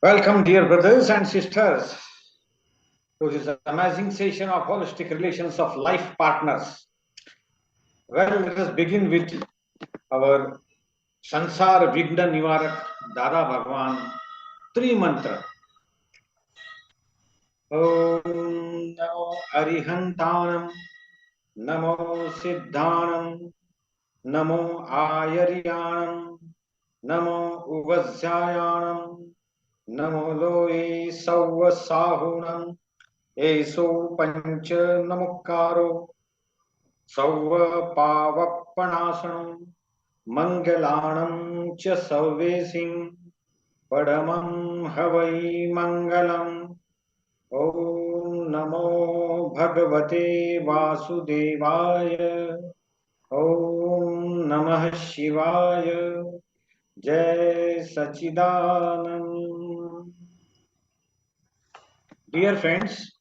Welcome, dear brothers and sisters, to this amazing session of holistic relations of life partners. Well, let us begin with our Sansar Vigna Nivarak Dada Bhagwan three mantra. Om Namo Arihantanam, Namo Siddhanam, Namo Ayariyanam, Namo Uvasyayanam, Namo Loe Sauva Eso pancha namukaro sauva pavappanasanam mangalanam cha sauvesim padamam havai mangalam. Om namo bhagavate vasudevaya. Om namah shivaya. Jai Sachidanand. Dear friends,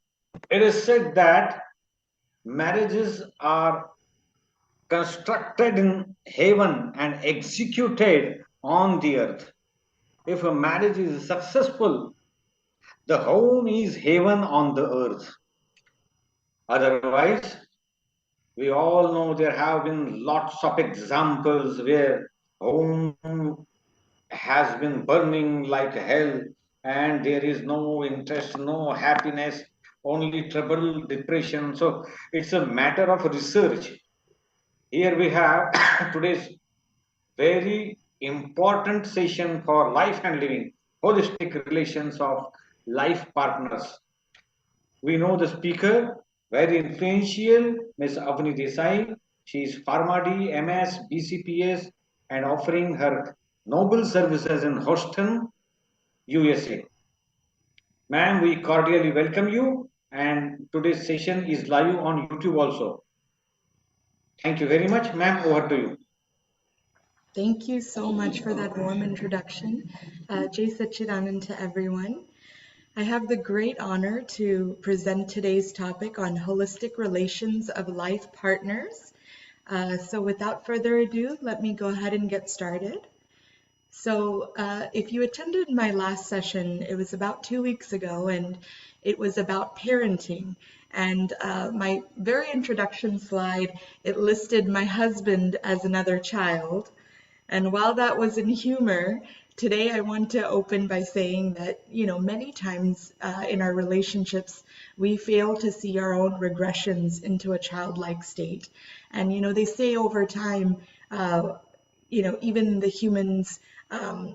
it is said that marriages are constructed in heaven and executed on the earth. If a marriage is successful, the home is heaven on the earth. Otherwise, we all know there have been lots of examples where home has been burning like hell and there is no interest, no happiness, only trouble, depression. So it's a matter of research. Here we have today's very important session for life and living, holistic relations of life partners. We know the speaker, very influential, Ms. Avani Desai. She is PharmaD, MS, BCPS, and offering her noble services in Houston, USA. Ma'am, we cordially welcome you, and today's session is live on YouTube also. Thank you very much, ma'am. Over to you. Thank you so much for that warm introduction. Jai Satchidanand to everyone. I have the great honor to present today's topic on holistic relations of life partners. So without further ado, let me go ahead and get started. So if you attended my last session, it was about 2 weeks ago, and it was about parenting. And my very introduction slide, it listed my husband as another child. And while that was in humor, today I want to open by saying that, many times in our relationships, we fail to see our own regressions into a childlike state. And, they say over time, even the humans,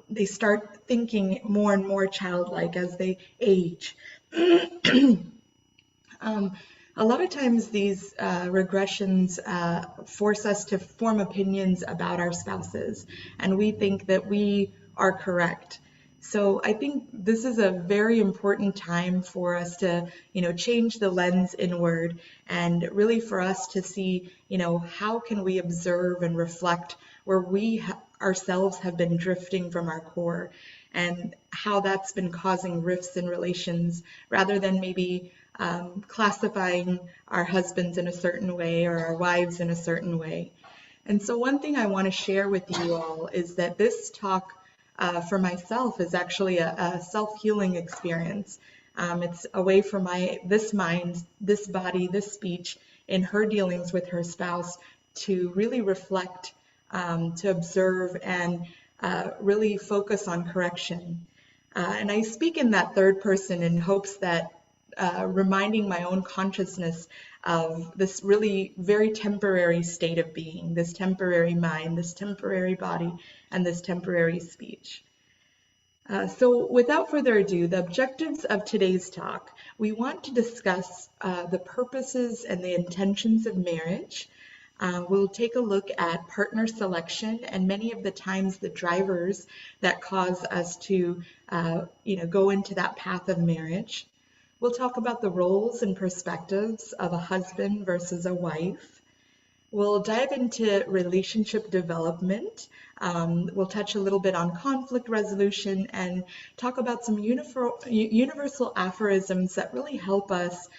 they start thinking more and more childlike as they age. A lot of times these regressions force us to form opinions about our spouses, and we think that we are correct. So I think this is a very important time for us to, change the lens inward and really for us to see, how can we observe and reflect where we ourselves have been drifting from our core and how that's been causing rifts in relations rather than maybe classifying our husbands in a certain way or our wives in a certain way. And so one thing I want to share with you all is that this talk for myself is actually a self-healing experience. It's a way for this mind, this body, this speech in her dealings with her spouse to really reflect, to observe, and really focus on correction. And I speak in that third person in hopes that reminding my own consciousness of this really very temporary state of being, this temporary mind, this temporary body, and this temporary speech. So without further ado, the objectives of today's talk, we want to discuss the purposes and the intentions of marriage. We'll take a look at partner selection and many of the times the drivers that cause us to go into that path of marriage. We'll talk about the roles and perspectives of a husband versus a wife. We'll dive into relationship development. We'll touch a little bit on conflict resolution and talk about some universal aphorisms that really help us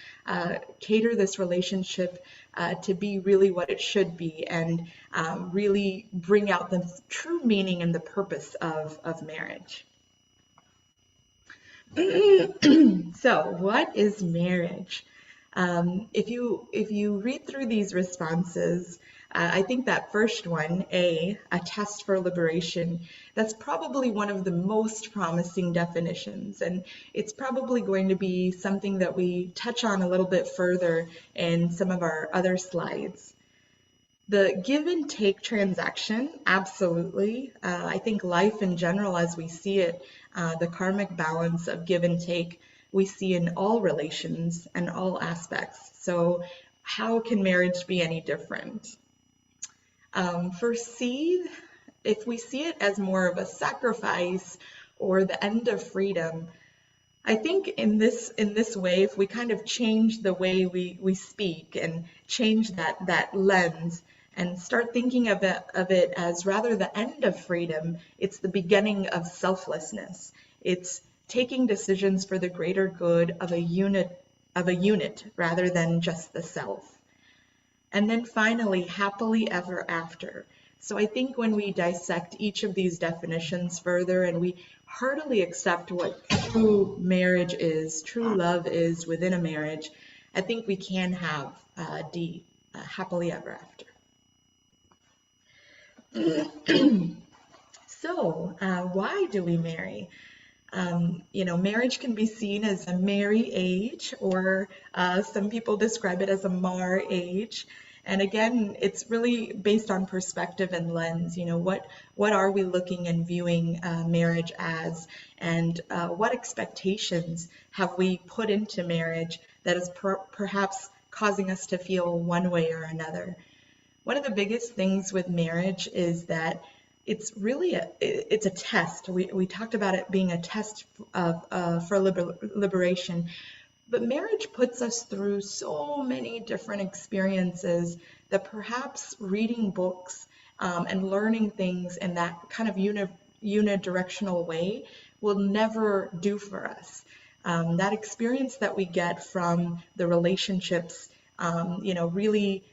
cater this relationship to be really what it should be and really bring out the true meaning and the purpose of marriage. So, what is marriage? If you read through these responses, I think that first one, a test for liberation, that's probably one of the most promising definitions, and it's probably going to be something that we touch on a little bit further in some of our other slides. The give and take transaction, absolutely. I think life in general, as we see it, the karmic balance of give and take, we see in all relations and all aspects. So, how can marriage be any different? For C, if we see it as more of a sacrifice or the end of freedom, I think in this way, if we kind of change the way we speak and change that lens and start thinking of it as rather the end of freedom, it's the beginning of selflessness. It's taking decisions for the greater good of a unit rather than just the self. And then finally, happily ever after. So I think when we dissect each of these definitions further and we heartily accept what true marriage is, true love is within a marriage, I think we can have D, happily ever after. So, why do we marry? Marriage can be seen as a merry age, or some people describe it as a mar age. And again, it's really based on perspective and lens. What are we looking and viewing marriage as, and what expectations have we put into marriage that is perhaps causing us to feel one way or another? One of the biggest things with marriage is that it's a test. We talked about it being a test for liberation, but marriage puts us through so many different experiences that perhaps reading books and learning things in that kind of unidirectional way will never do for us. That experience that we get from the relationships, really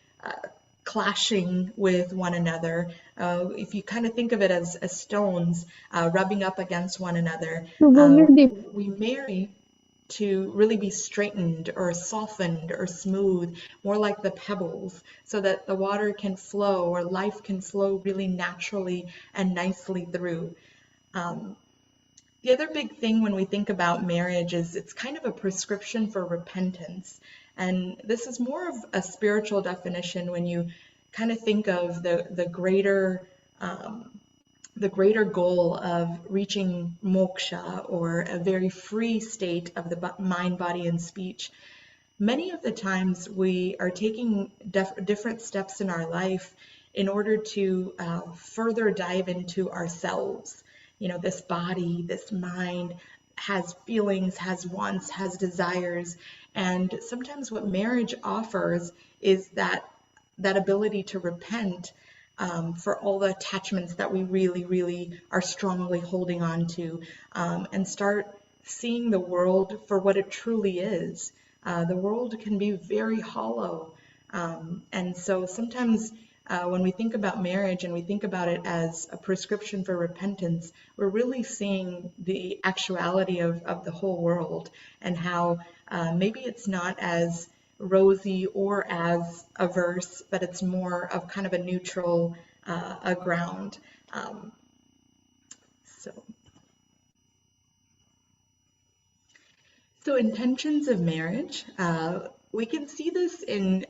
clashing with one another. If you kind of think of it as stones rubbing up against one another, we marry to really be straightened or softened or smooth, more like the pebbles, so that the water can flow or life can flow really naturally and nicely through. The other big thing when we think about marriage is it's kind of a prescription for repentance. And this is more of a spiritual definition when you kind of think of the greater goal of reaching moksha, or a very free state of the mind, body, and speech. Many of the times we are taking different steps in our life in order to further dive into ourselves. This body, this mind has feelings, has wants, has desires. And sometimes what marriage offers is that ability to repent for all the attachments that we really, really are strongly holding on to, and start seeing the world for what it truly is. The world can be very hollow. And so sometimes when we think about marriage and we think about it as a prescription for repentance, we're really seeing the actuality of the whole world, and how maybe it's not as rosy or as averse, but it's more of kind of a neutral ground. So. So intentions of marriage, we can see this in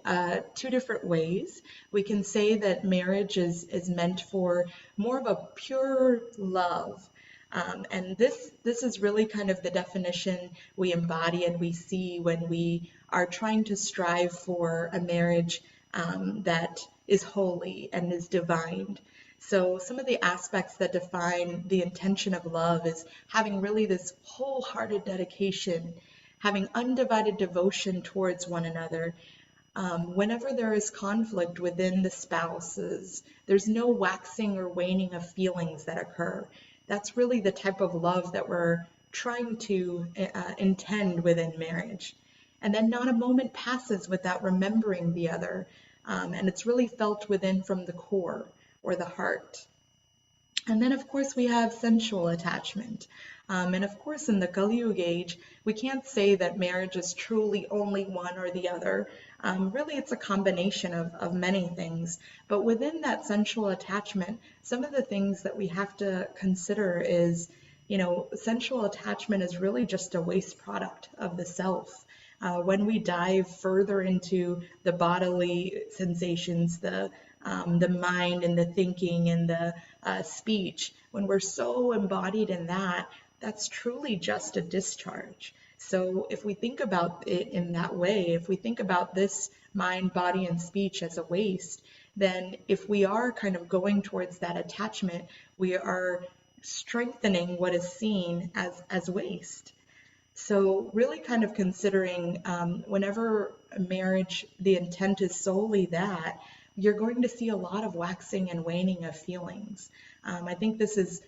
two different ways. We can say that marriage is meant for more of a pure love. And this is really kind of the definition we embody and we see when we are trying to strive for a marriage that is holy and is divine. So some of the aspects that define the intention of love is having really this wholehearted dedication, having undivided devotion towards one another. Whenever there is conflict within the spouses, there's no waxing or waning of feelings that occur. That's really the type of love that we're trying to intend within marriage. And then not a moment passes without remembering the other. And it's really felt within from the core or the heart. And then, of course, we have sensual attachment. And of course, in the Kali Yuga age, we can't say that marriage is truly only one or the other. Really, it's a combination of many things. But within that sensual attachment, some of the things that we have to consider is, sensual attachment is really just a waste product of the self. When we dive further into the bodily sensations, the mind and the thinking and the speech, when we're so embodied in that, that's truly just a discharge. So if we think about it in that way, if we think about this mind, body, and speech as a waste, then if we are kind of going towards that attachment, we are strengthening what is seen as waste. So really kind of considering whenever a marriage, the intent is solely that, you're going to see a lot of waxing and waning of feelings. I think this is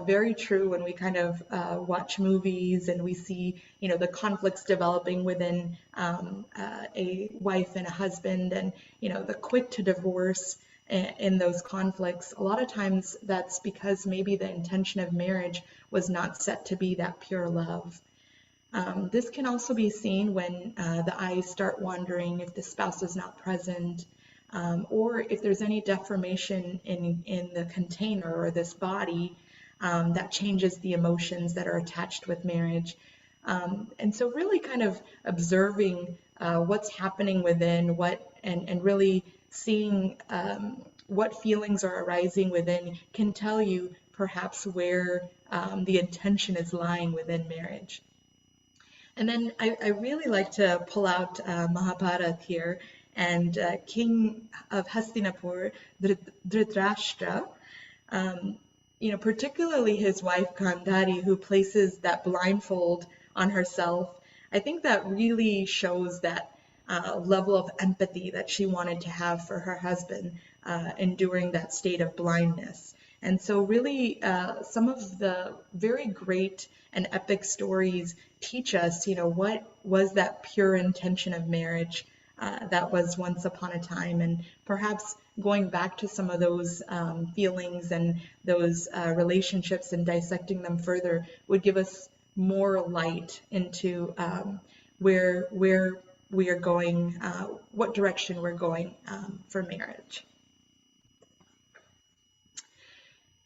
very true when we kind of watch movies and we see, the conflicts developing within a wife and a husband, and, the quick to divorce in those conflicts. A lot of times that's because maybe the intention of marriage was not set to be that pure love. This can also be seen when the eyes start wandering if the spouse is not present, or if there's any deformation in the container or this body that changes the emotions that are attached with marriage. And so really kind of observing what's happening within, and really seeing what feelings are arising within can tell you perhaps where the intention is lying within marriage. And then I really like to pull out Mahabharata here, and King of Hastinapur, Dhritarashtra, particularly his wife Gandhari, who places that blindfold on herself. I think that really shows that level of empathy that she wanted to have for her husband enduring that state of blindness. And so really some of the very great and epic stories teach us, what was that pure intention of marriage that was once upon a time, and perhaps going back to some of those feelings and those relationships and dissecting them further would give us more light into where we are going, what direction we're going for marriage.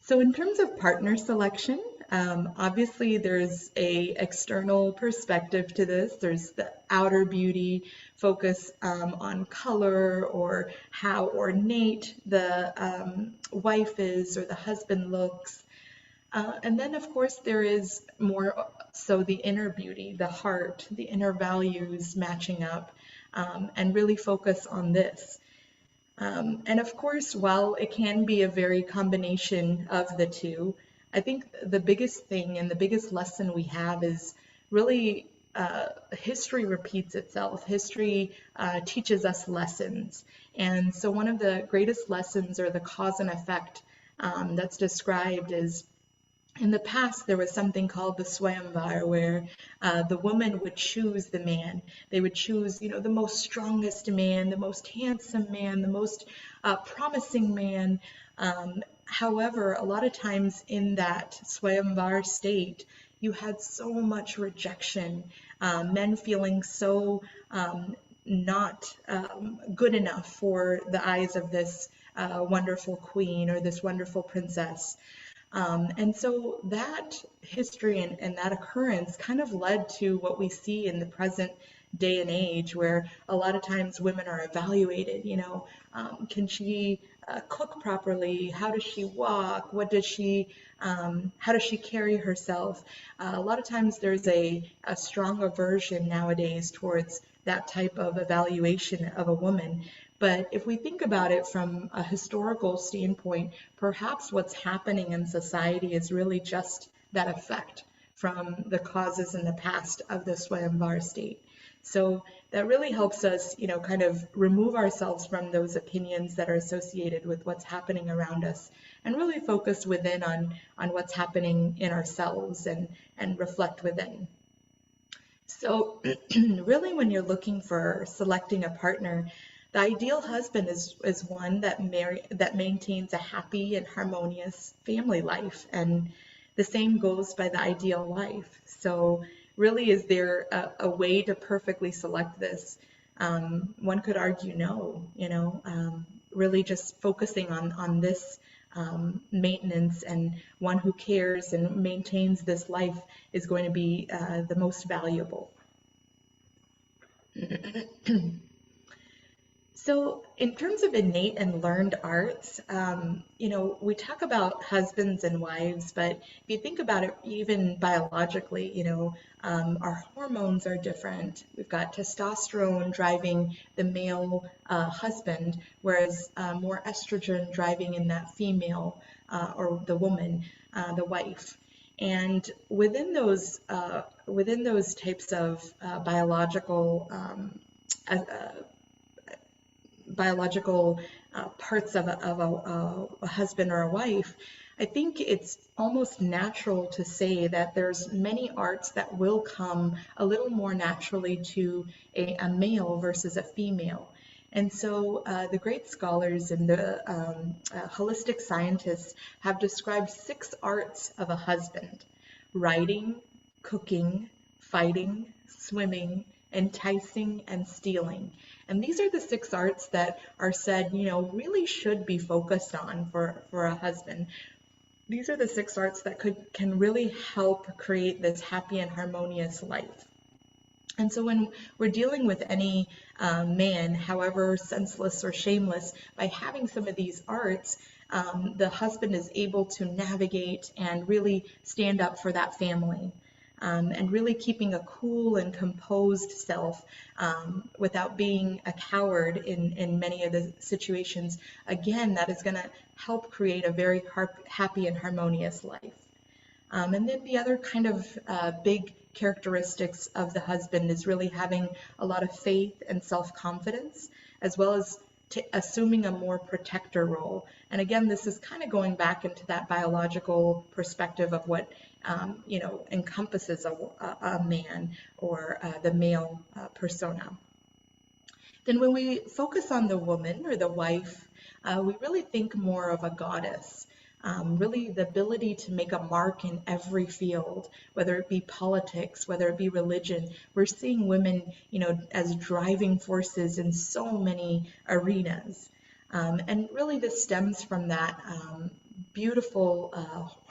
So in terms of partner selection, obviously there's a external perspective to this. There's the outer beauty, focus on color or how ornate the wife is or the husband looks. And then of course there is more so the inner beauty, the heart, the inner values matching up, and really focus on this. And of course, while it can be a very combination of the two, I think the biggest thing and the biggest lesson we have is really history repeats itself. History teaches us lessons. And so one of the greatest lessons, or the cause and effect that's described, is in the past, there was something called the Swayamvar, where the woman would choose the man. They would choose, the most strongest man, the most handsome man, the most promising man. However, a lot of times in that Swayamvar state, you had so much rejection, men feeling so not good enough for the eyes of this wonderful queen or this wonderful princess. And so that history and that occurrence kind of led to what we see in the present day and age, where a lot of times women are evaluated, can she cook properly? How does she walk? How does she carry herself? A lot of times there's a strong aversion nowadays towards that type of evaluation of a woman. But if we think about it from a historical standpoint, perhaps what's happening in society is really just that effect from the causes in the past of the Swayamvar state. So that really helps us, kind of remove ourselves from those opinions that are associated with what's happening around us, and really focus within on what's happening in ourselves and reflect within. So really, when you're looking for selecting a partner, the ideal husband is one that maintains a happy and harmonious family life, and The same goes by the ideal wife. So really, is there a way to perfectly select this? One could argue no, really just focusing on this maintenance, and one who cares and maintains this life is going to be the most valuable. So, in terms of innate and learned arts, we talk about husbands and wives, but if you think about it, even biologically, our hormones are different. We've got testosterone driving the male husband, whereas more estrogen driving in that female or the woman, the wife. And within those types of biological parts of a husband or a wife, I think it's almost natural to say that there's many arts that will come a little more naturally to a male versus a female. And so the great scholars and the holistic scientists have described 6 arts of a husband: writing, cooking, fighting, swimming, enticing, and stealing. And these are the 6 arts that are said, really should be focused on for a husband. These are the 6 arts that can really help create this happy and harmonious life. And so when we're dealing with any man, however senseless or shameless, by having some of these arts, the husband is able to navigate and really stand up for that family. And really keeping a cool and composed self without being a coward in many of the situations. Again, that is going to help create a very happy and harmonious life. And then the other kind of big characteristics of the husband is really having a lot of faith and self-confidence, as well as assuming a more protector role. And again, this is kind of going back into that biological perspective of what encompasses a man or the male persona. Then when we focus on the woman or the wife, we really think more of a goddess. Really the ability to make a mark in every field, whether it be politics, whether it be religion. We're seeing women, as driving forces in so many arenas. And really this stems from that beautiful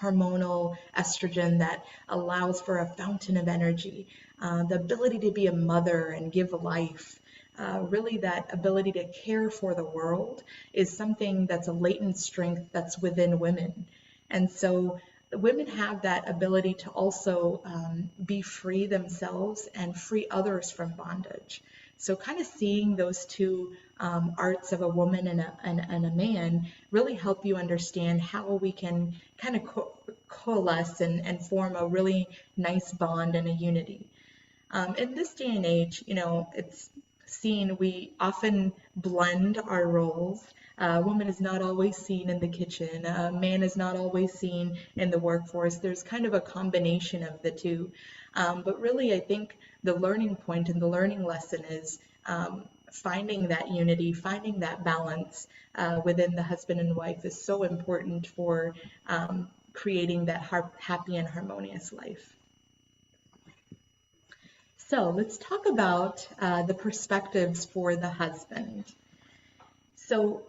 hormonal estrogen that allows for a fountain of energy, the ability to be a mother and give life. Really that ability to care for the world is something that's a latent strength that's within women. And so women have that ability to also be free themselves and free others from bondage. So kind of seeing those two arts of a woman and a man really help you understand how we can kind of coalesce and form a really nice bond and a unity. In this day and age, it's seen we often blend our roles. A woman is not always seen in the kitchen. A man is not always seen in the workforce. There's kind of a combination of the two. But really, I think the learning point and the learning lesson is finding that unity, finding that balance within the husband and wife is so important for creating that happy and harmonious life. So let's talk about the perspectives for the husband. So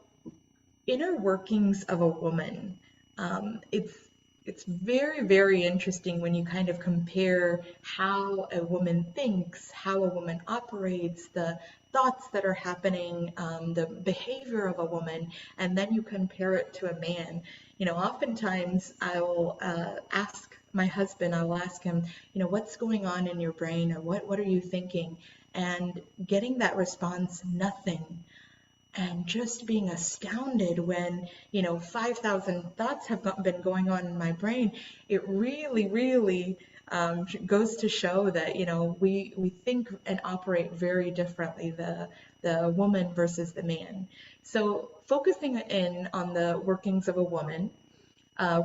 inner workings of a woman, it's very, very interesting when you kind of compare how a woman thinks, how a woman operates, the thoughts that are happening, the behavior of a woman, and then you compare it to a man. Oftentimes I will ask my husband, I will ask him, what's going on in your brain, or what are you thinking? And getting that response, nothing. And just being astounded when 5,000 thoughts have been going on in my brain, it really, really goes to show that we think and operate very differently, the woman versus the man. So focusing in on the workings of a woman,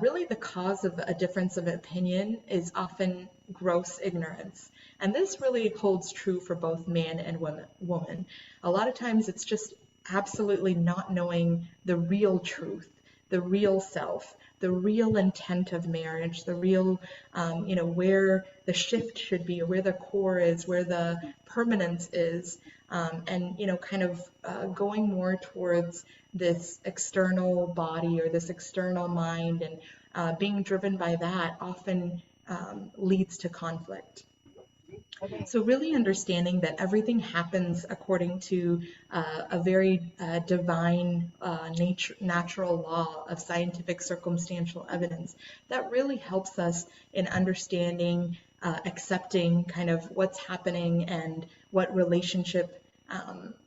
really the cause of a difference of opinion is often gross ignorance. And this really holds true for both man and woman. A lot of times it's just absolutely not knowing the real truth, the real self, the real intent of marriage, the real, where the shift should be, where the core is, where the permanence is, and, kind of going more towards this external body or this external mind, and being driven by that often leads to conflict. So really understanding that everything happens according to a very divine natural law of scientific circumstantial evidence, that really helps us in understanding, accepting kind of what's happening and what relationship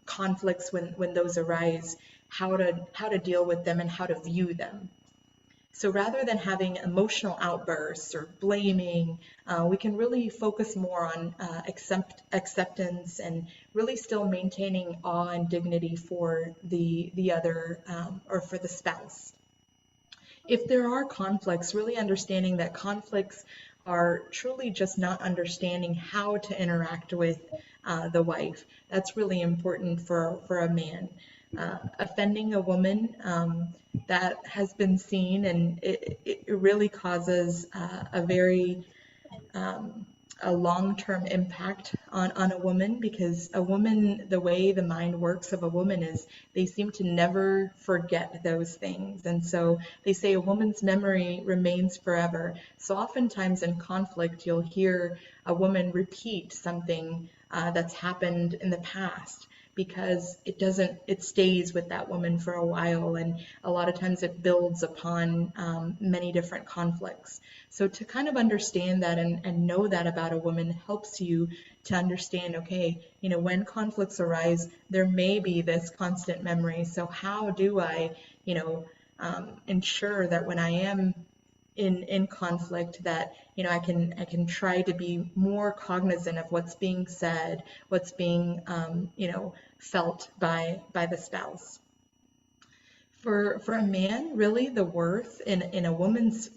conflicts, when those arise, how to deal with them and how to view them. So rather than having emotional outbursts or blaming, we can really focus more on acceptance and really still maintaining awe and dignity for the other, or for the spouse. If there are conflicts, really understanding that conflicts are truly just not understanding how to interact with the wife. That's really important for a man. Offending a woman, that has been seen, and it really causes a very a long-term impact on a woman, because a woman, the way the mind works of a woman is they seem to never forget those things. And so they say a woman's memory remains forever. So oftentimes in conflict, you'll hear a woman repeat something that's happened in the past, because it stays with that woman for a while, and a lot of times it builds upon many different conflicts. So to kind of understand that and know that about a woman helps you to understand, okay, when conflicts arise, there may be this constant memory. So how do I, ensure that when I am in conflict, that I can try to be more cognizant of what's being said, what's being felt by the spouse. For a man, really the worth in a woman's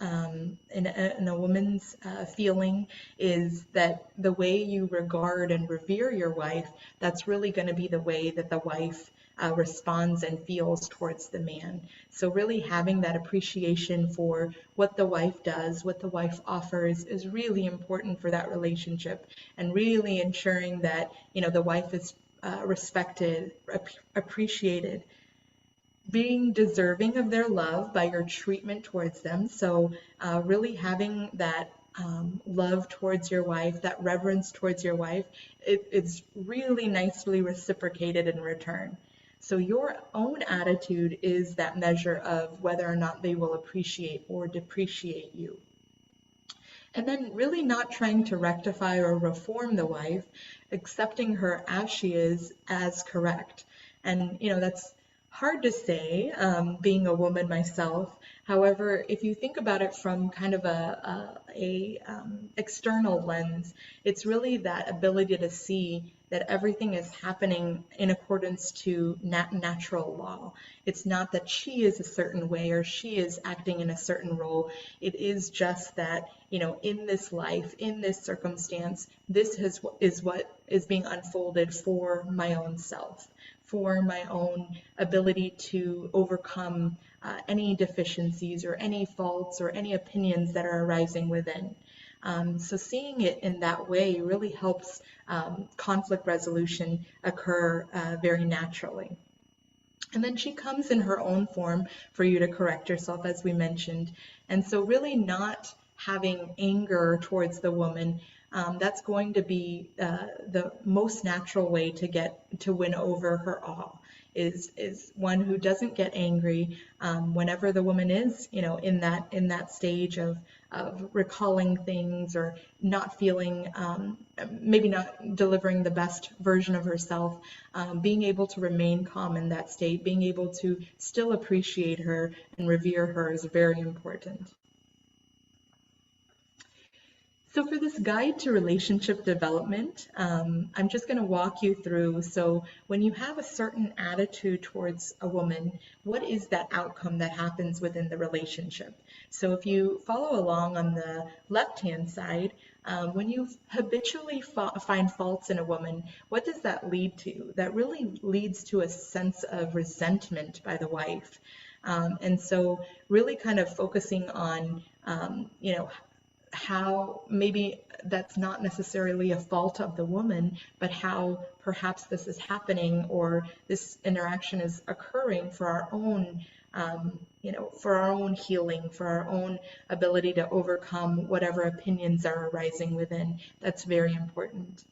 feeling is that the way you regard and revere your wife, that's really going to be the way that the wife responds and feels towards the man. So really having that appreciation for what the wife does, what the wife offers, is really important for that relationship, and really ensuring that the wife is respected, appreciated, being deserving of their love by your treatment towards them. So really having that love towards your wife, that reverence towards your wife, it's really nicely reciprocated in return. So your own attitude is that measure of whether or not they will appreciate or depreciate you. And then really not trying to rectify or reform the wife, accepting her as she is, as correct. And that's hard to say, being a woman myself. However, if you think about it from kind of a external lens, it's really that ability to see that everything is happening in accordance to natural law. It's not that she is a certain way or she is acting in a certain role. It is just that, in this life, in this circumstance, this is what is being unfolded for my own self, for my own ability to overcome any deficiencies or any faults or any opinions that are arising within. So seeing it in that way really helps conflict resolution occur very naturally. And then she comes in her own form for you to correct yourself, as we mentioned. And so really not having anger towards the woman, that's going to be the most natural way to win over her awe, is one who doesn't get angry whenever the woman is, in that stage of recalling things or not feeling, maybe not delivering the best version of herself. Being able to remain calm in that state, being able to still appreciate her and revere her, is very important. So for this guide to relationship development, I'm just going to walk you through. So when you have a certain attitude towards a woman, what is that outcome that happens within the relationship? So if you follow along on the left-hand side, when you habitually find faults in a woman, what does that lead to? That really leads to a sense of resentment by the wife. And so really kind of focusing on, you know, how maybe that's not necessarily a fault of the woman, but how perhaps this is happening or this interaction is occurring for our own, you know, for our own healing, for our own ability to overcome whatever opinions are arising within. That's very important.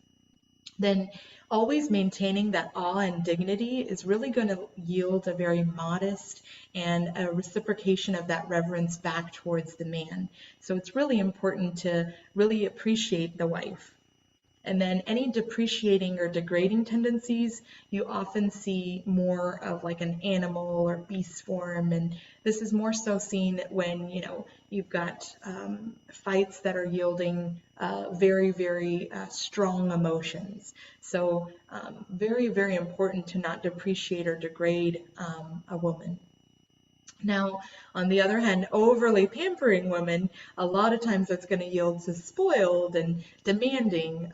Then always maintaining that awe and dignity is really going to yield a very modest and a reciprocation of that reverence back towards the man. So it's really important to really appreciate the wife. And then any depreciating or degrading tendencies, you often see more of like an animal or beast form. And this is more so seen when, you know, you've got fights that are yielding very, very strong emotions. So very, very important to not depreciate or degrade a woman. Now, on the other hand, overly pampering women, a lot of times that's going to yield to spoiled and demanding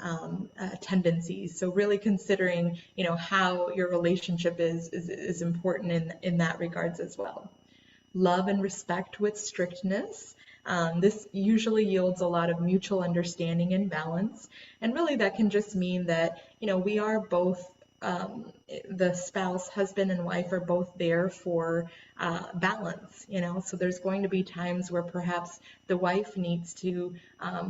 tendencies. So really considering, you know, how your relationship is important in that regards as well. Love and respect with strictness. This usually yields a lot of mutual understanding and balance. And really that can just mean that, you know, we are both the spouse, husband and wife are both there for balance, you know. So there's going to be times where perhaps the wife needs to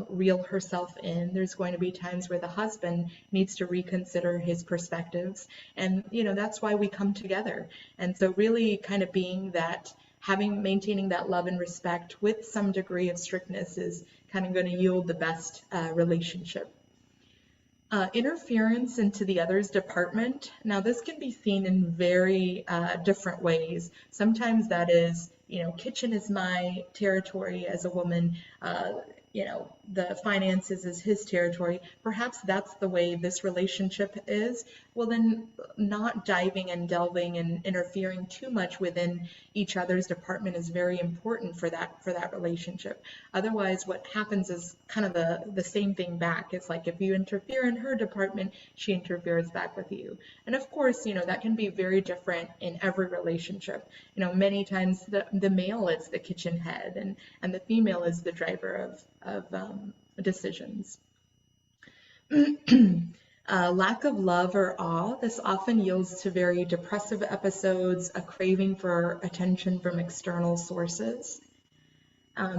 reel herself in. There's going to be times where the husband needs to reconsider his perspectives. And, you know, that's why we come together. And so really kind of being that, maintaining that love and respect with some degree of strictness is kind of going to yield the best relationship. Interference into the other's department. Now, this can be seen in very different ways. Sometimes that is, you know, kitchen is my territory as a woman. You know, the finances is his territory. Perhaps that's the way this relationship is. Well, then not diving and delving and interfering too much within each other's department is very important for that relationship. Otherwise, what happens is kind of the same thing back. It's like if you interfere in her department, she interferes back with you. And of course, you know, that can be very different in every relationship. You know, many times the male is the kitchen head and the female is the driver of decisions. Lack of love or awe, this often yields to very depressive episodes, a craving for attention from external sources.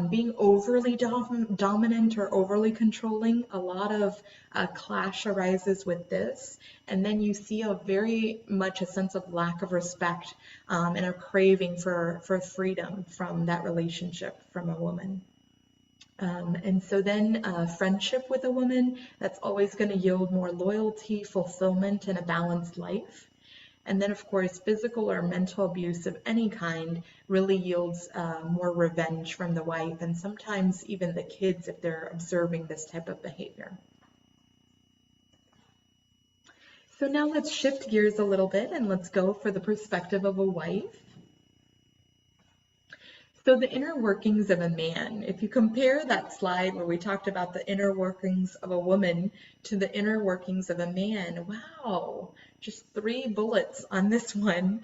Being overly dominant or overly controlling, a lot of clash arises with this. And then you see a very much a sense of lack of respect and a craving for freedom from that relationship from a woman. And so then friendship with a woman, that's always going to yield more loyalty, fulfillment, and a balanced life. And then, of course, physical or mental abuse of any kind really yields more revenge from the wife and sometimes even the kids if they're observing this type of behavior. So now let's shift gears a little bit and let's go for the perspective of a wife. So the inner workings of a man, if you compare that slide where we talked about the inner workings of a woman to the inner workings of a man, wow, just 3 bullets on this one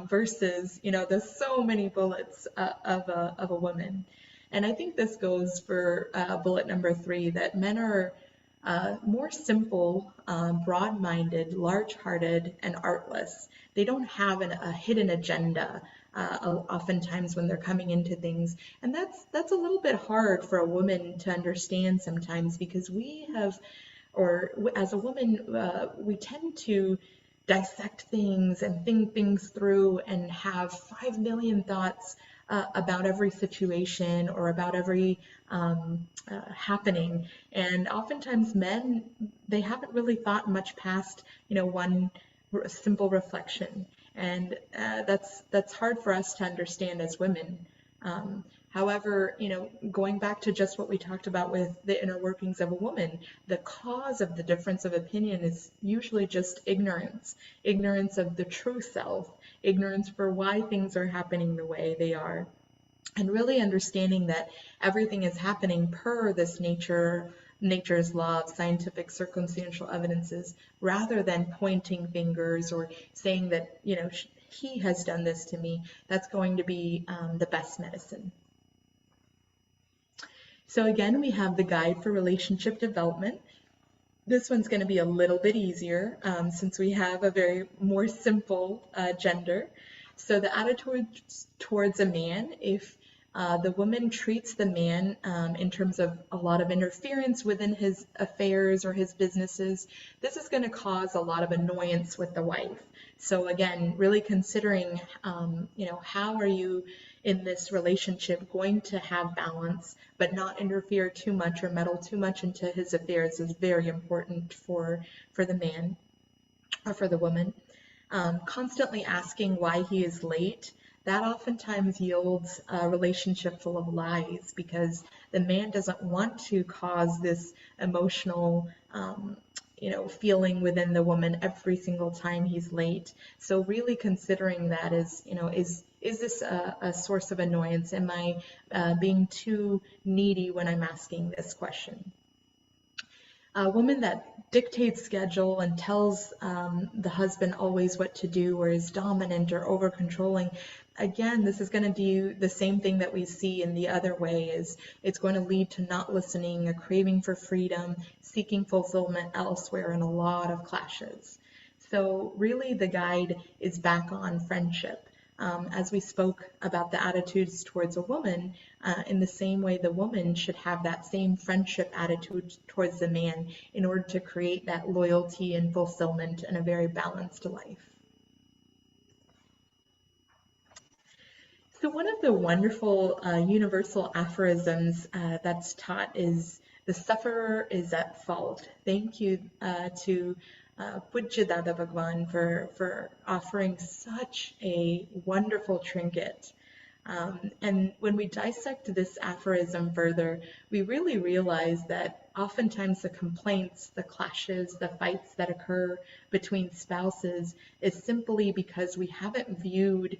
versus, you know, there's so many bullets of a woman. And I think this goes for bullet number 3, that men are more simple, broad-minded, large-hearted, and artless. They don't have a hidden agenda oftentimes when they're coming into things. And that's a little bit hard for a woman to understand sometimes because we have, or as a woman, we tend to dissect things and think things through and have 5 million thoughts about every situation or about every happening. And oftentimes men, they haven't really thought much past, you know, one simple reflection. And that's hard for us to understand as women. However, you know, going back to just what we talked about with the inner workings of a woman, the cause of the difference of opinion is usually just ignorance of the true self, ignorance for why things are happening the way they are, and really understanding that everything is happening per this nature's law of scientific circumstantial evidences, rather than pointing fingers or saying that, you know, he has done this to me, that's going to be the best medicine. So again, we have the guide for relationship development. This one's going to be a little bit easier since we have a very more simple gender. So the attitude towards a man, if the woman treats the man in terms of a lot of interference within his affairs or his businesses, this is going to cause a lot of annoyance with the wife. So again, really considering, how are you in this relationship going to have balance, but not interfere too much or meddle too much into his affairs is very important for the man or for the woman. Constantly asking why he is late, that oftentimes yields a relationship full of lies because the man doesn't want to cause this emotional feeling within the woman every single time he's late. So really considering that is this a source of annoyance? Am I being too needy when I'm asking this question? A woman that dictates schedule and tells the husband always what to do or is dominant or over controlling, again, this is going to do the same thing that we see in the other way. Is it's going to lead to not listening, a craving for freedom, seeking fulfillment elsewhere, and a lot of clashes. So really the guide is back on friendship. As we spoke about the attitudes towards a woman, in the same way the woman should have that same friendship attitude towards the man in order to create that loyalty and fulfillment and a very balanced life. So one of the wonderful universal aphorisms that's taught is the sufferer is at fault. Thank you to Pujya Dada Bhagwan for offering such a wonderful trinket. And when we dissect this aphorism further, we really realize that oftentimes the complaints, the clashes, the fights that occur between spouses is simply because we haven't viewed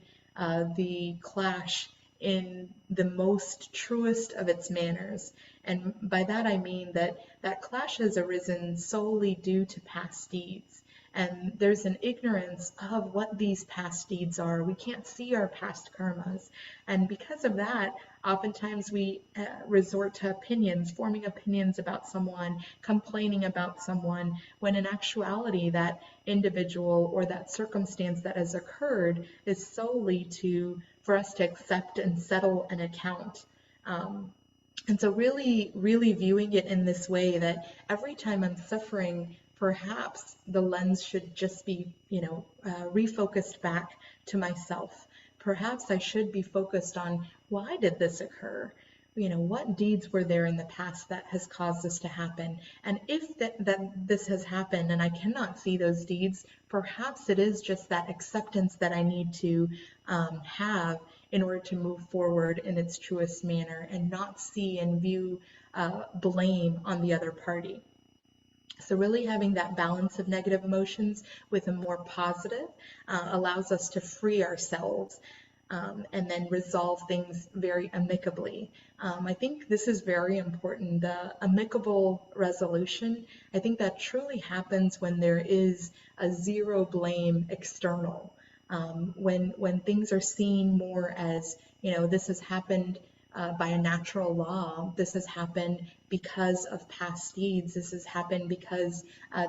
the clash in the most truest of its manners. And by that I mean that that clash has arisen solely due to past deeds. And there's an ignorance of what these past deeds are. We can't see our past karmas. And because of that, oftentimes we resort to opinions, forming opinions about someone, complaining about someone, when in actuality that individual or that circumstance that has occurred is solely for us to accept and settle an account. And so really, really viewing it in this way that every time I'm suffering, perhaps the lens should just be, refocused back to myself. Perhaps I should be focused on why did this occur? What deeds were there in the past that has caused this to happen? And if that this has happened and I cannot see those deeds, perhaps it is just that acceptance that I need to have in order to move forward in its truest manner and not see and view blame on the other party. So really having that balance of negative emotions with a more positive allows us to free ourselves and then resolve things very amicably. I think this is very important. The amicable resolution, I think that truly happens when there is a zero blame external. When things are seen more as, this has happened by a natural law, this has happened because of past deeds, this has happened because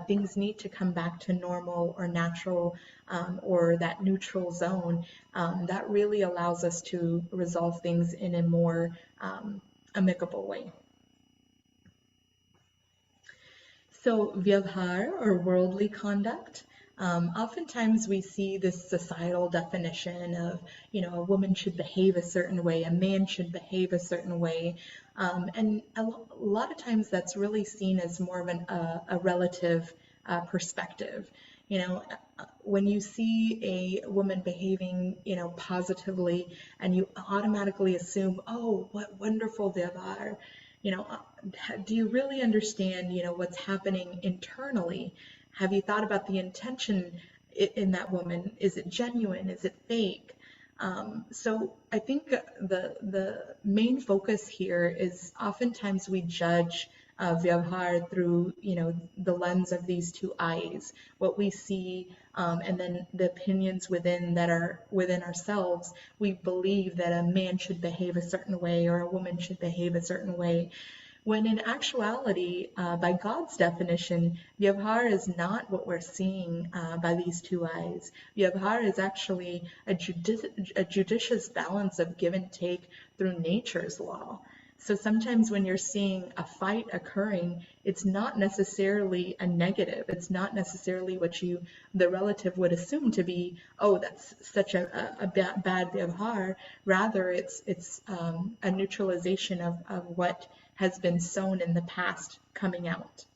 things need to come back to normal or natural or that neutral zone, that really allows us to resolve things in a more amicable way. So vyavhar, or worldly conduct, oftentimes we see this societal definition of, a woman should behave a certain way, a man should behave a certain way. And a lot of times that's really seen as more of a relative perspective. When you see a woman behaving, positively, and you automatically assume, oh, what wonderful vyavhar. Do you really understand, what's happening internally? Have you thought about the intention in that woman? Is it genuine? Is it fake? So I think the main focus here is oftentimes we judge Vyavhar through, the lens of these two eyes, what we see, and then the opinions within that are within ourselves. We believe that a man should behave a certain way or a woman should behave a certain way, when in actuality, by God's definition, Vyavhar is not what we're seeing by these two eyes. Vyavhar is actually a judicious balance of give and take through nature's law. So sometimes when you're seeing a fight occurring, it's not necessarily a negative. It's not necessarily what the relative would assume to be, oh, that's such a bad vyavhar. Rather, it's a neutralization of what has been sown in the past coming out.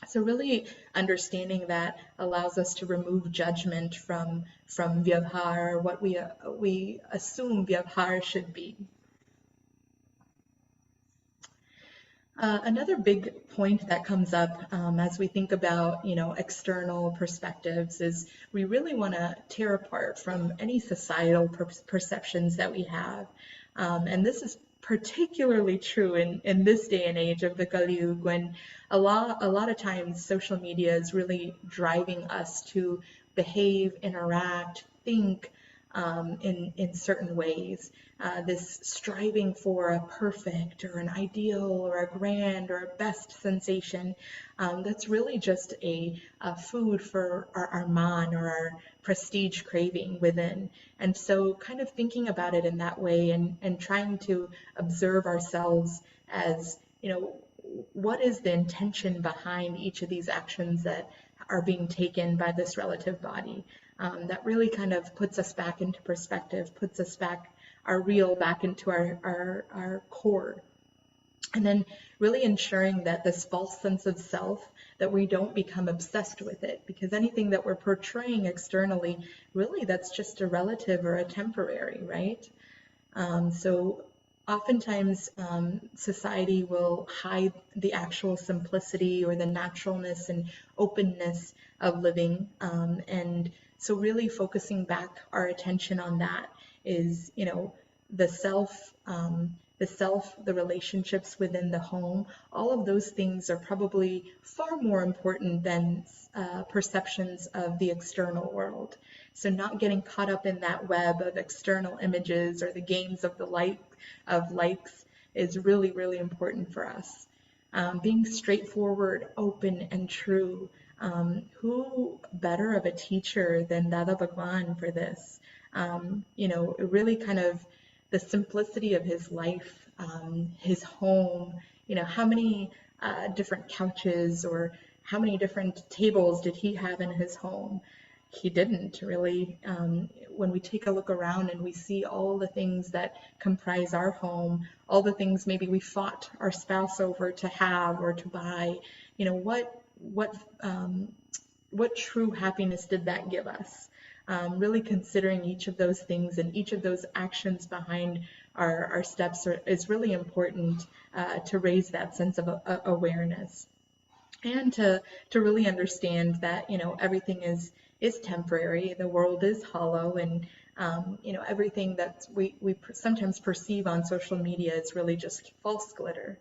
So really understanding that allows us to remove judgment from vyavhar, or what we assume vyavhar should be. Another big point that comes up as we think about, external perspectives is we really want to tear apart from any societal perceptions that we have. And this is particularly true in this day and age of the Kali Yuga, when a lot of times social media is really driving us to behave, interact, think in certain ways. This striving for a perfect or an ideal or a grand or a best sensation, that's really just a food for our man or our prestige craving within. And so kind of thinking about it in that way, and trying to observe ourselves as, what is the intention behind each of these actions that are being taken by this relative body. That really kind of puts us back into perspective, puts us back, our real, back into our core. And then really ensuring that this false sense of self, that we don't become obsessed with it, because anything that we're portraying externally, really that's just a relative or a temporary, right? So oftentimes society will hide the actual simplicity or the naturalness and openness of living, and so really focusing back our attention on that is, the self, the relationships within the home. All of those things are probably far more important than perceptions of the external world. So not getting caught up in that web of external images or the games of likes is really, really important for us. Being straightforward, open, and true. Who better of a teacher than Dada Bhagwan for this? Really kind of the simplicity of his life, his home, how many different couches or how many different tables did he have in his home? He didn't really. When we take a look around and we see all the things that comprise our home, all the things maybe we fought our spouse over to have or to buy, what true happiness did that give us? Really considering each of those things and each of those actions behind our steps is really important to raise that sense of awareness, and to really understand that everything is temporary. The world is hollow, and everything that we sometimes perceive on social media is really just false glitter.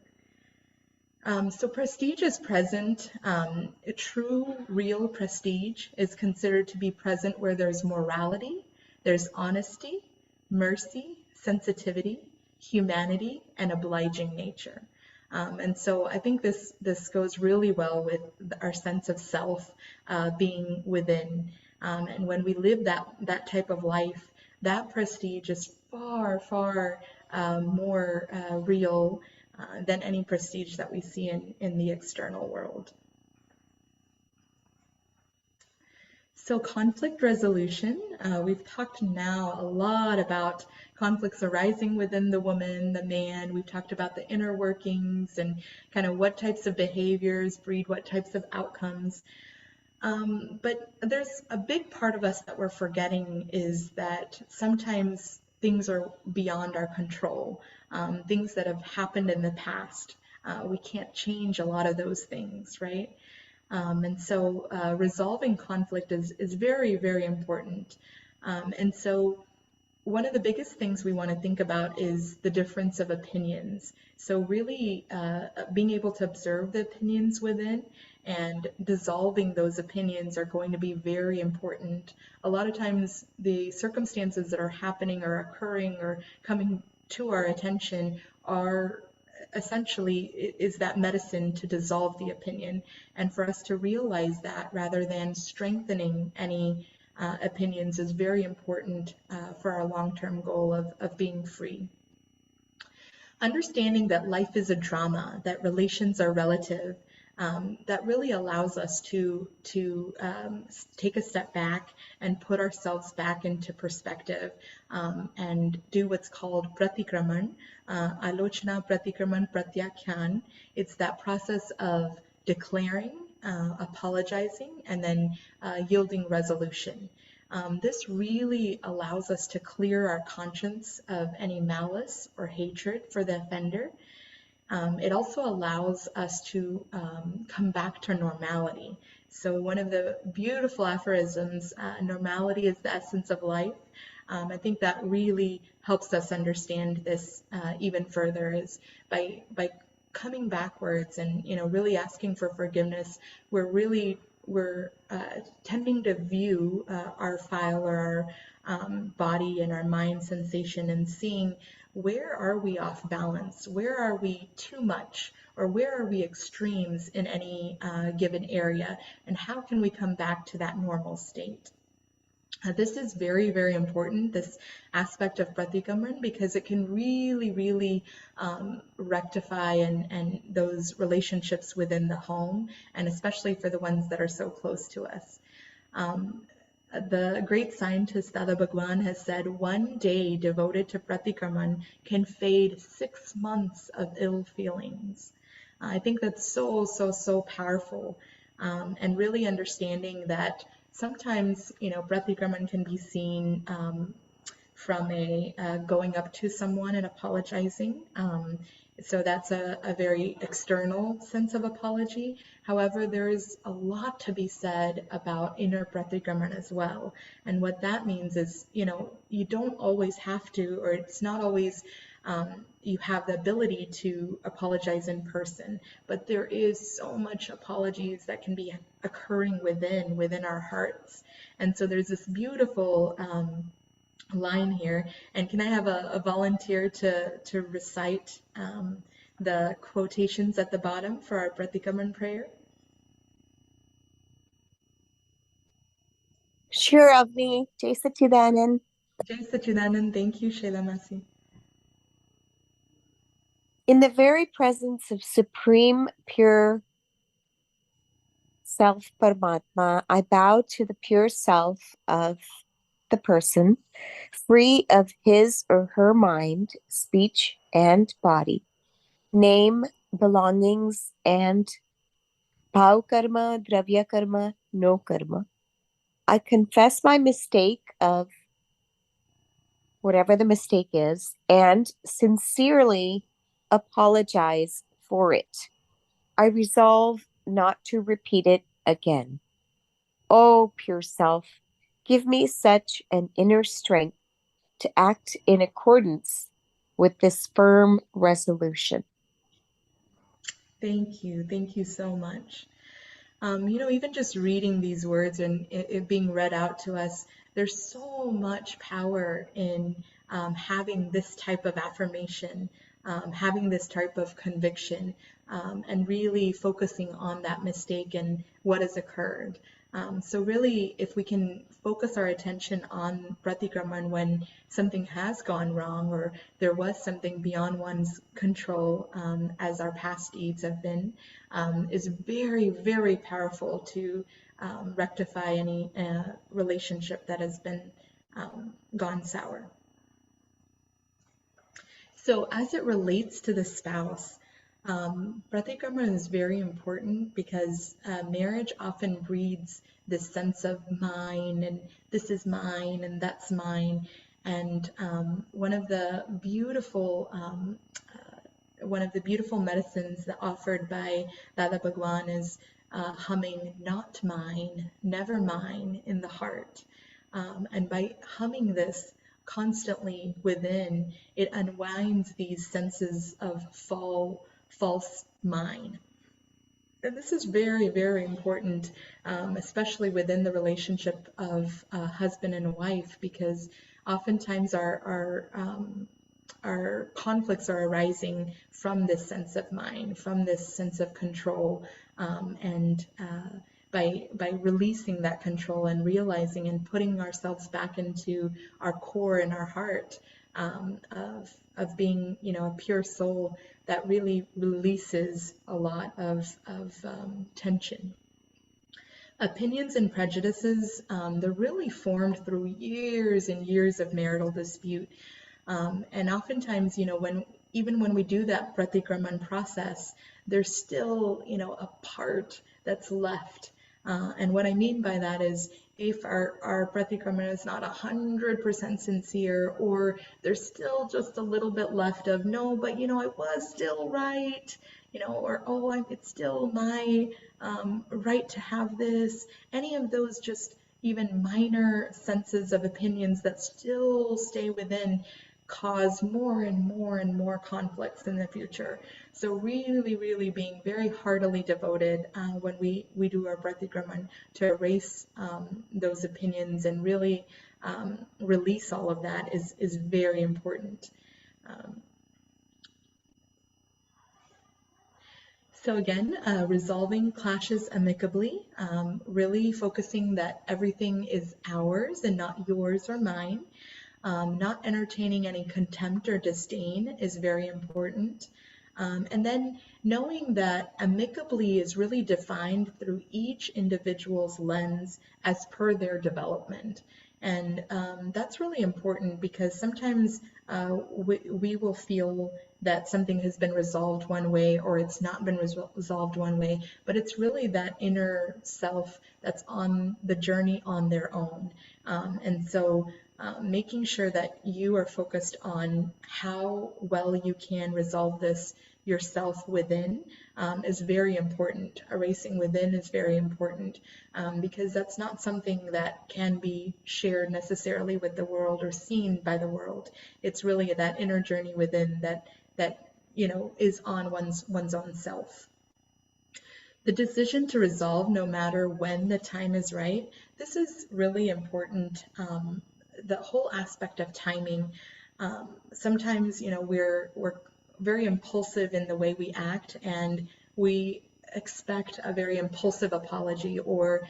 So prestige is present. A true, real prestige is considered to be present where there's morality, there's honesty, mercy, sensitivity, humanity, and obliging nature. And so I think this goes really well with our sense of self being within. And when we live that type of life, that prestige is far, far more real than any prestige that we see in the external world. So conflict resolution, we've talked now a lot about conflicts arising within the woman, the man. We've talked about the inner workings and kind of what types of behaviors breed what types of outcomes. But there's a big part of us that we're forgetting, is that sometimes things are beyond our control, things that have happened in the past. We can't change a lot of those things, right? And so resolving conflict is very, very important. And so one of the biggest things we want to think about is the difference of opinions. So really being able to observe the opinions within and dissolving those opinions are going to be very important. A lot of times the circumstances that are happening or occurring or coming to our attention are essentially is that medicine to dissolve the opinion and for us to realize that rather than strengthening any opinions is very important for our long-term goal of being free. Understanding that life is a drama, that relations are relative, that really allows us to take a step back and put ourselves back into perspective and do what's called pratikraman, alochana pratikraman pratyakyan. It's that process of declaring, apologizing, and then yielding resolution. This really allows us to clear our conscience of any malice or hatred for the offender. It also allows us to come back to normality. So one of the beautiful aphorisms, normality is the essence of life. I think that really helps us understand this even further is by coming backwards and really asking for forgiveness. We're tending to view our file or our body and our mind sensation and seeing where are we off balance, where are we too much, or where are we extremes in any given area, and how can we come back to that normal state. This is very, very important, this aspect of pratikaman, because it can really rectify and those relationships within the home, and especially for the ones that are so close to us. The great scientist Dada Bhagwan has said, one day devoted to pratikraman can fade 6 months of ill feelings. I think that's so powerful, and really understanding that sometimes, pratikraman can be seen from a going up to someone and apologizing. So that's a very external sense of apology. However, there is a lot to be said about inner pratikraman as well. And what that means is, you don't always have to, or it's not always you have the ability to apologize in person, but there is so much apologies that can be occurring within our hearts. And so there's this beautiful line here. And can I have a volunteer to recite the quotations at the bottom for our Pratikaman prayer? Sure, Avni. Jai Sachidanand. Jai Sachidanand, thank you, Shailamasi. In the very presence of supreme pure self Paramatma, I bow to the pure self of the person, free of his or her mind, speech, and body, name, belongings, and bhav karma, dravya karma, no karma. I confess my mistake of whatever the mistake is and sincerely apologize for it. I resolve not to repeat it again. Oh, pure self, give me such an inner strength to act in accordance with this firm resolution. Thank you. Thank you so much. Even just reading these words and it being read out to us, there's so much power in having this type of affirmation, having this type of conviction, and really focusing on that mistake and what has occurred. So really, if we can focus our attention on pratikraman when something has gone wrong or there was something beyond one's control, as our past deeds have been, is very powerful to rectify any relationship that has been gone sour. So as it relates to the spouse, pratikraman is very important because marriage often breeds this sense of mine and this is mine and that's mine. And one of the beautiful medicines that offered by Dada Bhagwan is humming not mine, never mine in the heart. And by humming this constantly within, it unwinds these senses of false mine. And this is very, very important, especially within the relationship of husband and wife, because oftentimes our conflicts are arising from this sense of mind, from this sense of control, and by releasing that control and realizing and putting ourselves back into our core and our heart, of being, a pure soul, that really releases a lot of tension. Opinions and prejudices, they're really formed through years and years of marital dispute. And oftentimes, even when we do that pratikraman process, there's still, a part that's left. And what I mean by that is, if our pratikraman is not 100% sincere, or there's still just a little bit left of, no, but I was still right, or, oh, it's still my right to have this, any of those just even minor senses of opinions that still stay within, cause more and more and more conflicts in the future. So really, really being very heartily devoted when we do our pratikraman to erase those opinions and really release all of that is very important. So again, resolving clashes amicably, really focusing that everything is ours and not yours or mine. Not entertaining any contempt or disdain is very important. And then knowing that amicably is really defined through each individual's lens as per their development. And that's really important, because sometimes we will feel that something has been resolved one way, or it's not been resolved one way, but it's really that inner self that's on the journey on their own. And so making sure that you are focused on how well you can resolve this yourself within is very important. Erasing within is very important, because that's not something that can be shared necessarily with the world or seen by the world. It's really that inner journey within that is on one's own self. The decision to resolve no matter when the time is right. This is really important. The whole aspect of timing. Sometimes, we're very impulsive in the way we act, and we expect a very impulsive apology, or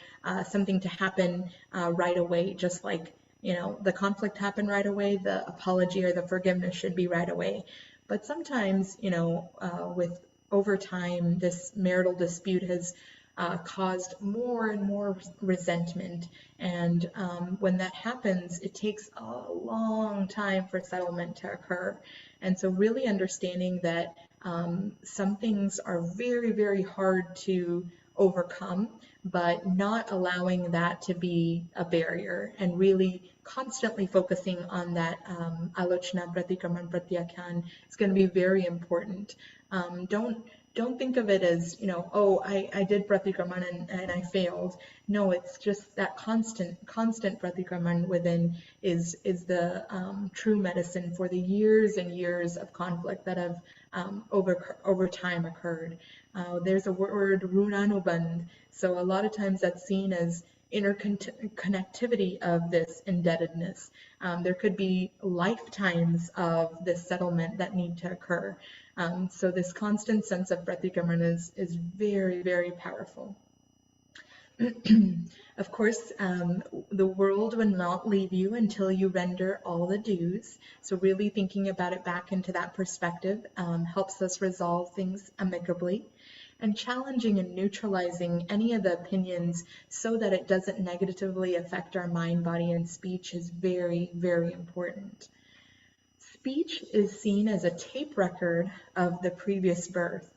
something to happen right away, just like, the conflict happened right away, the apology or the forgiveness should be right away. But sometimes, with over time, this marital dispute has caused more and more resentment. And when that happens, it takes a long time for settlement to occur. And so really understanding that some things are very, very hard to overcome, but not allowing that to be a barrier, and really constantly focusing on that alochana pratikraman pratyakyan is going to be very important. Don't think of it as, oh, I did pratikraman and I failed. No, it's just that constant pratikraman within is the true medicine for the years and years of conflict that have over time occurred. There's a word, runanuband. So a lot of times that's seen as interconnectivity of this indebtedness. There could be lifetimes of this settlement that need to occur. So this constant sense of pratikraman is very, very powerful. Of course, the world will not leave you until you render all the dues. So really thinking about it back into that perspective helps us resolve things amicably. And challenging and neutralizing any of the opinions so that it doesn't negatively affect our mind, body, and speech is very, very important. Speech is seen as a tape record of the previous birth.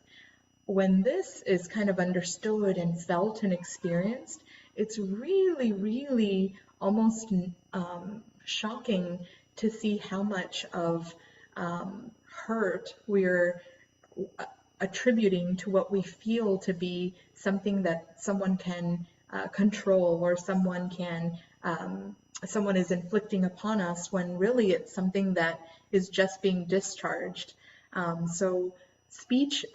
When this is kind of understood and felt and experienced, it's really, really almost shocking to see how much of hurt we're attributing to what we feel to be something that someone can control, or someone can someone is inflicting upon us, when really it's something that is just being discharged. So speech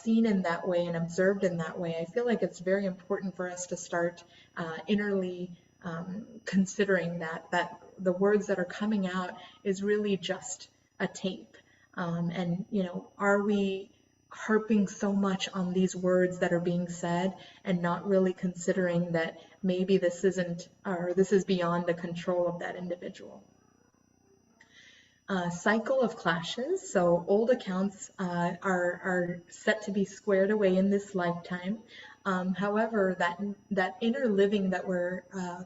seen in that way and observed in that way, I feel like it's very important for us to start innerly considering that the words that are coming out is really just a tape. And, you know, are we harping so much on these words that are being said and not really considering that maybe this isn't, or this is beyond the control of that individual? Cycle of clashes. So old accounts are set to be squared away in this lifetime. However, that inner living that we're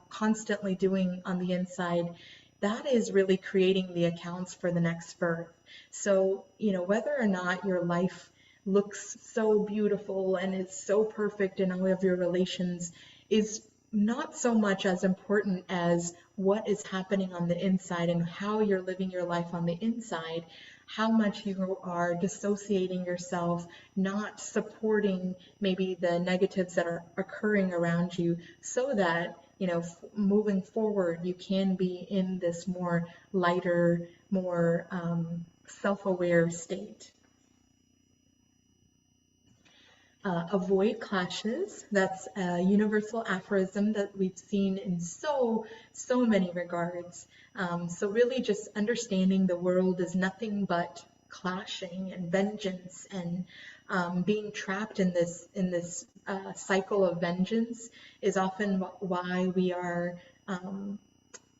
constantly doing on the inside, that is really creating the accounts for the next birth. So, you know, whether or not your life looks so beautiful and is so perfect in all of your relations is not so much as important as what is happening on the inside and how you're living your life on the inside, how much you are dissociating yourself, not supporting maybe the negatives that are occurring around you, so that, you know, moving forward, you can be in this more lighter, more self-aware state. Avoid clashes. That's a universal aphorism that we've seen in so many regards. So really just understanding the world is nothing but clashing and vengeance, and being trapped in this cycle of vengeance is often why we are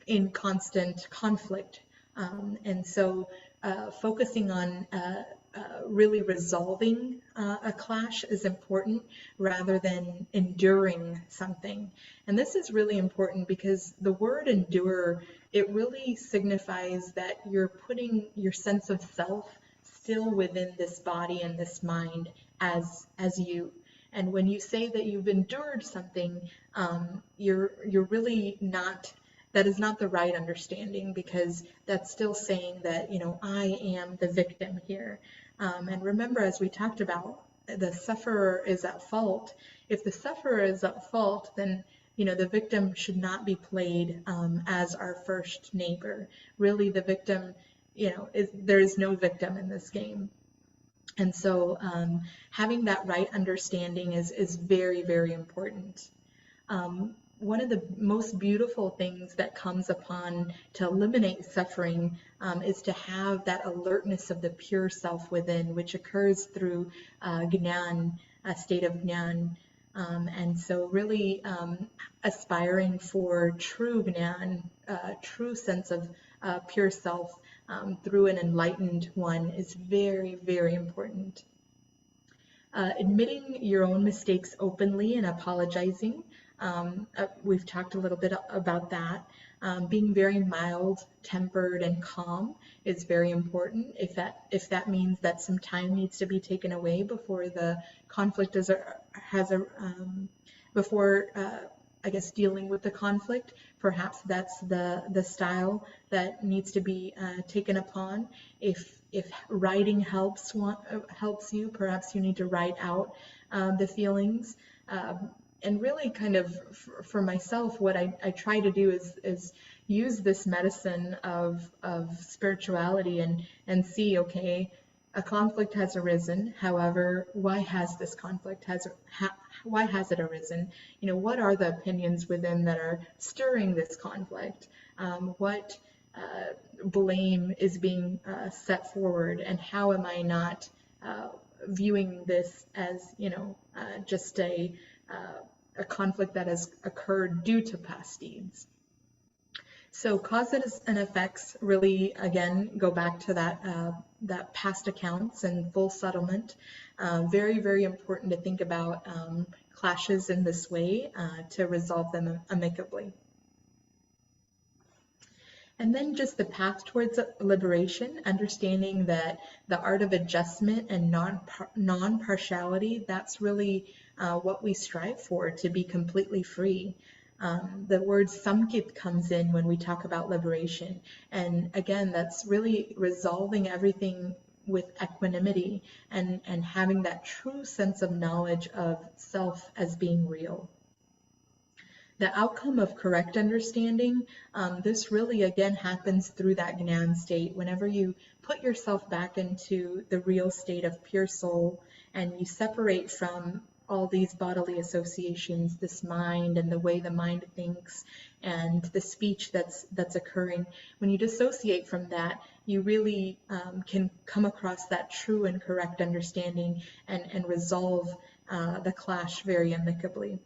in constant conflict. And so focusing on really resolving a clash is important rather than enduring something. And this is really important because the word endure, it really signifies that you're putting your sense of self still within this body and this mind as you. And when you say that you've endured something, you're really not, that is not the right understanding, because that's still saying that, you know, I am the victim here. And remember, as we talked about, the sufferer is at fault. If the sufferer is at fault, then, you know, the victim should not be played as our first neighbor. Really, the victim, you know, there is no victim in this game. And so having that right understanding is very, very important. One of the most beautiful things that comes upon to eliminate suffering is to have that alertness of the pure self within, which occurs through Gnan, a state of Gnan. And so really aspiring for true Gnan, true sense of pure self through an enlightened one is very, very important. Admitting your own mistakes openly and apologizing. We've talked a little bit about that. Being very mild, tempered, and calm is very important. If that means that some time needs to be taken away before the conflict before I guess dealing with the conflict, perhaps that's the style that needs to be taken upon. If writing helps you, perhaps you need to write out the feelings. And really kind of for myself, what I try to do is use this medicine of spirituality and see, okay, a conflict has arisen. However, why has this conflict why has it arisen? You know, what are the opinions within that are stirring this conflict? What blame is being set forward, and how am I not viewing this as, you know, just a conflict that has occurred due to past deeds? So causes and effects really, again, go back to that past accounts and full settlement. Very, very important to think about clashes in this way to resolve them amicably. And then just the path towards liberation, understanding that the art of adjustment and non-partiality, that's really what we strive for, to be completely free. The word samkit comes in when we talk about liberation. And again, that's really resolving everything with equanimity and having that true sense of knowledge of self as being real. The outcome of correct understanding, this really again happens through that Gnan state. Whenever you put yourself back into the real state of pure soul and you separate from all these bodily associations, this mind and the way the mind thinks and the speech that's occurring, when you dissociate from that, you really can come across that true and correct understanding and resolve the clash very amicably.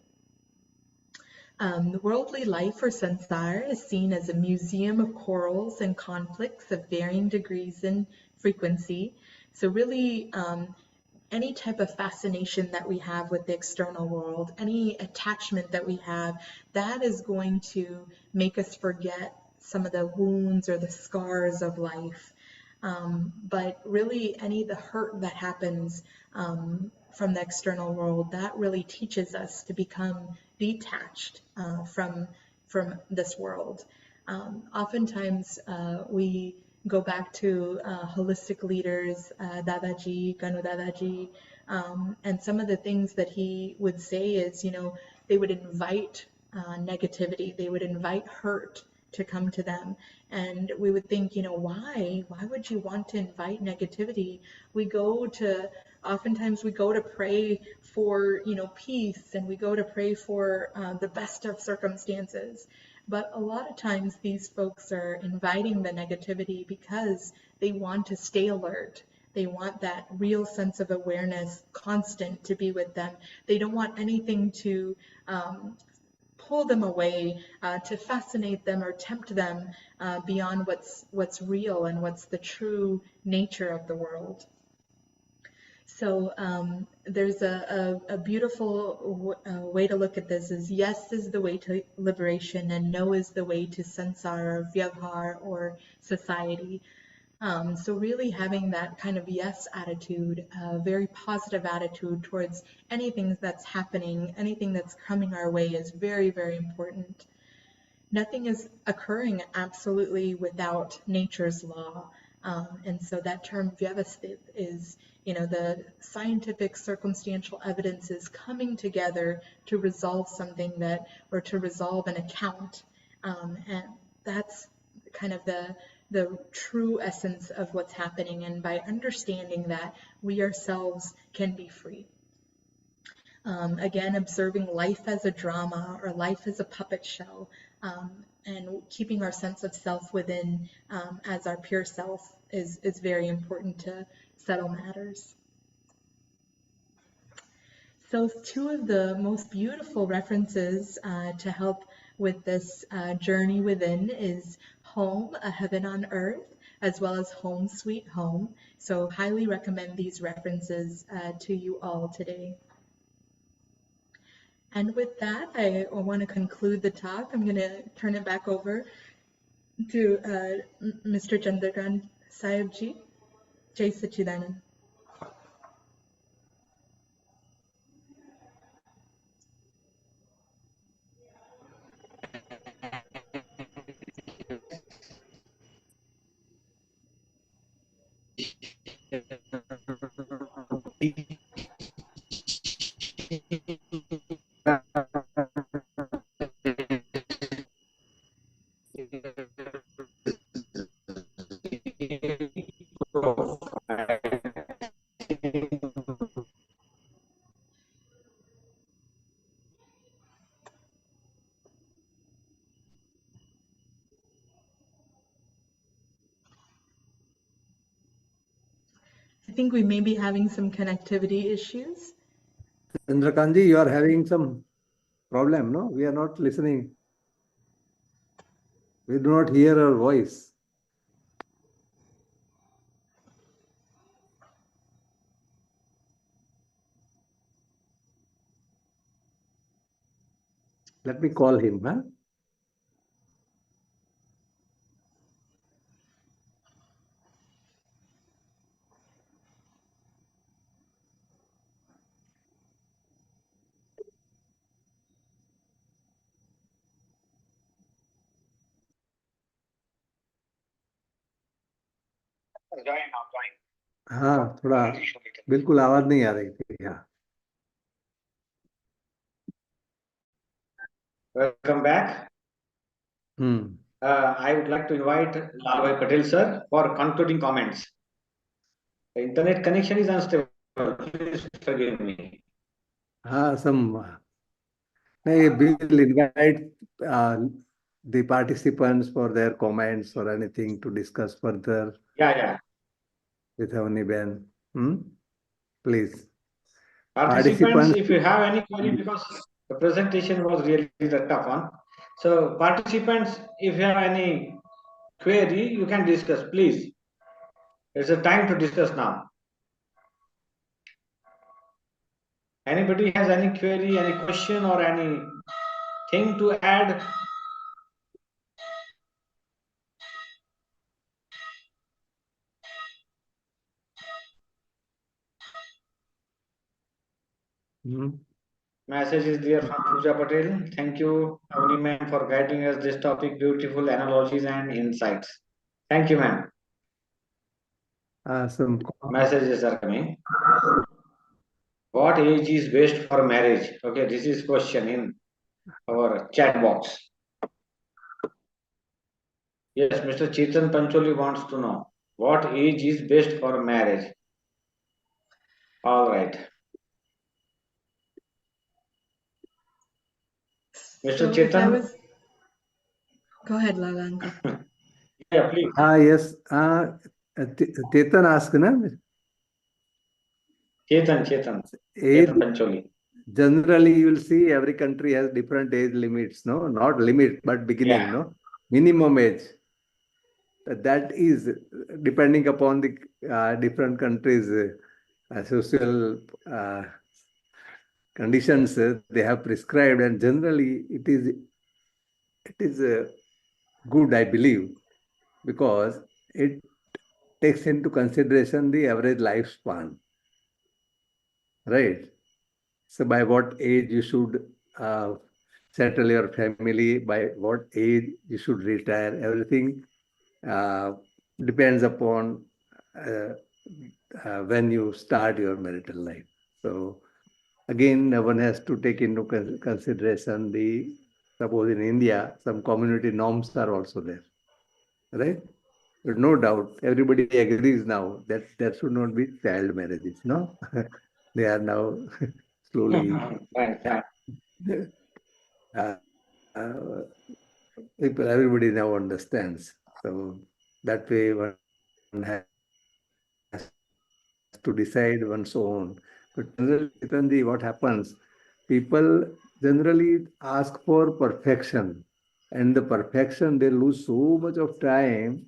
The worldly life or sansar is seen as a museum of quarrels and conflicts of varying degrees and frequency. So really, any type of fascination that we have with the external world, any attachment that we have, that is going to make us forget some of the wounds or the scars of life. But really, any of the hurt that happens from the external world, that really teaches us to become detached from this world. Oftentimes, we go back to holistic leaders, Dadaji, Kanu Dadaji, and some of the things that he would say is, they would invite negativity, they would invite hurt to come to them. And we would think, why would you want to invite negativity? Oftentimes we go to pray for, peace, and we go to pray for the best of circumstances. But a lot of times these folks are inviting the negativity because they want to stay alert. They want that real sense of awareness constant to be with them. They don't want anything to pull them away, to fascinate them or tempt them beyond what's real and what's the true nature of the world. So there's a beautiful way to look at this is yes is the way to liberation and no is the way to sansar or vyavhar or society. So really having that kind of yes attitude, a very positive attitude towards anything that's happening, anything that's coming our way is very, very important. Nothing is occurring absolutely without nature's law. And so that term vyavasthit is, the scientific circumstantial evidence is coming together to resolve something or to resolve an account. And that's kind of the true essence of what's happening. And by understanding that, we ourselves can be free. Again, observing life as a drama or life as a puppet show, and keeping our sense of self within as our pure self is very important to settle matters. So two of the most beautiful references to help with this journey within is Home, a Heaven on Earth, as well as Home Sweet Home. So highly recommend these references to you all today. And with that, I want to conclude the talk. I'm going to turn it back over to Mr. Chandrakant Sahibji. Jai Sachidanand. I think we may be having some connectivity issues. Chandrakantji, you are having some problem, no? We are not listening. We do not hear her voice. Let me call him, huh? हाँ, थोड़ा बिल्कुल आवाज नहीं आ रही थी। हाँ, Welcome back. Hmm. I would like to invite Lalbhai Patel sir for concluding comments. The internet connection is unstable. Please forgive me. We will invite uh, the participants for their comments or anything to discuss further Yeah, yeah. with Avani Ben. Hmm? Please. Participants, Participants. if you have any query, because the presentation was really the tough one. So, participants, if you have any query, you can discuss, please. It's a time to discuss now. Anybody has any query, any question, or anything to add? Hmm? Message is there from Pooja Patel. Thank you, Avani ma'am, for guiding us this topic, beautiful analogies and insights. Thank you, ma'am. Some Messages are coming. What age is best for marriage? Okay, this is question in our chat box. Yes, Mr. Chetan Pancholi wants to know what age is best for marriage. All right, Mr. So if I Chetan. was, go ahead, Lalanka. Yeah, please. Yes. Chetan asked, na? Chetan Age, Pancholi. generally, you will see every country has different age limits, no? Not limit, but beginning, Yeah. no? Minimum age. That is depending upon the different countries' social conditions they have prescribed, and generally it is good, I believe, because it takes into consideration the average lifespan, right? So by what age you should settle your family, by what age you should retire, everything uh, depends upon uh, when you start your marital life. So again, one has to take into consideration suppose in India, some community norms are also there, right? But no doubt, everybody agrees now that there should not be child marriages, no? They are now slowly, Fine, fine. uh, everybody now understands. So that way one has to decide one's own. But generally, Chetanji, what happens? People generally ask for perfection. And the perfection, they lose so much of time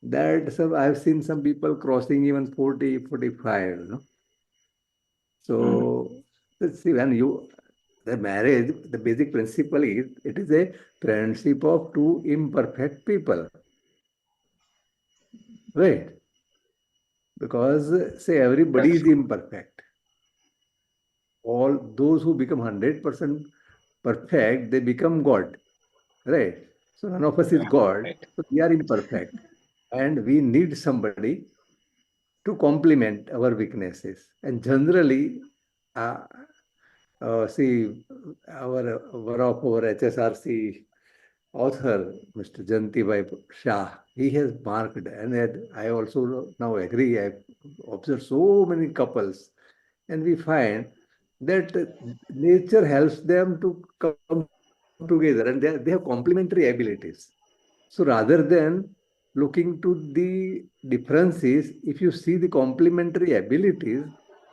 that I've seen some people crossing even 40, 45. You know? Hmm. So, let's see, the marriage, the basic principle is it is a friendship of two imperfect people, right? Because, say, everybody That's is imperfect. All those who become 100% perfect, they become God, right? So, none of us is God, right. so we are imperfect. And we need somebody to complement our weaknesses. And generally, uh, see, one of our HSRC author, Mr. Jantibai Shah, he has marked, and I also now agree. I've observed so many couples, and we find that nature helps them to come together, and they have complementary abilities. So rather than looking to the differences, if you see the complementary abilities,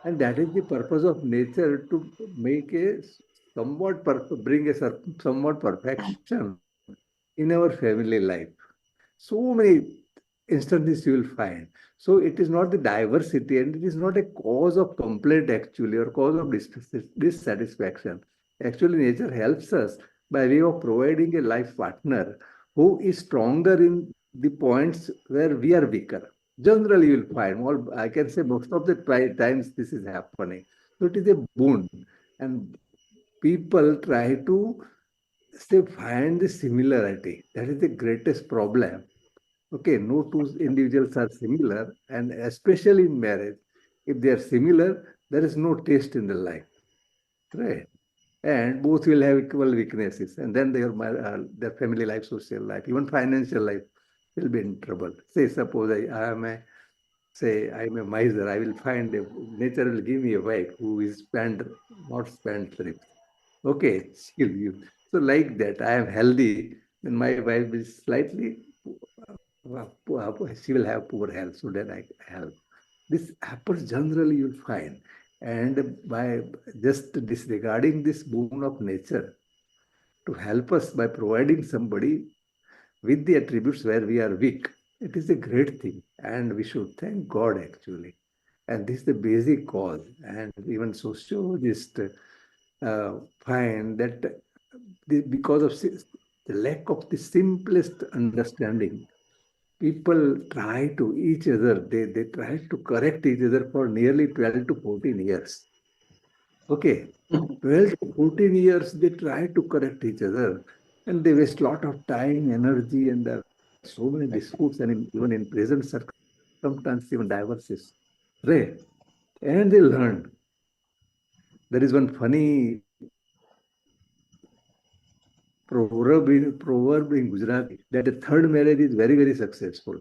and that is the purpose of nature to make a bring a somewhat perfection in our family life. So many instances you will find. So it is not the diversity, and it is not a cause of complaint actually, or cause of dissatisfaction. Actually, nature helps us by way of providing a life partner who is stronger in the points where we are weaker. Generally, you will find, I can say most of the times this is happening. So it is a boon, and people try to say find the similarity. That is the greatest problem. Okay, no two individuals are similar, and especially in marriage, if they are similar, there is no taste in the life, right? and both will have equal weaknesses, and then their family life, social life, even financial life will be in trouble. Say, suppose I am a say I'm a miser, I will find nature will give me a wife who is not spendthrift. Okay, she'll use. So like that, I am healthy, then my wife is slightly she will have poor health, so that I help. This happens generally, you'll find. And by just disregarding this boon of nature to help us by providing somebody with the attributes where we are weak, it is a great thing. And we should thank God actually. And this is the basic cause. And even sociologists find that because of the lack of the simplest understanding, people try to each other, they try to correct each other for nearly 12 to 14 years. Okay, 12 to 14 years, they try to correct each other and they waste a lot of time, energy, and there are so many disputes, and even in present circumstances, even divorces. Right? And they learn. There is one funny proverb in Gujarati that the third marriage is very, very successful.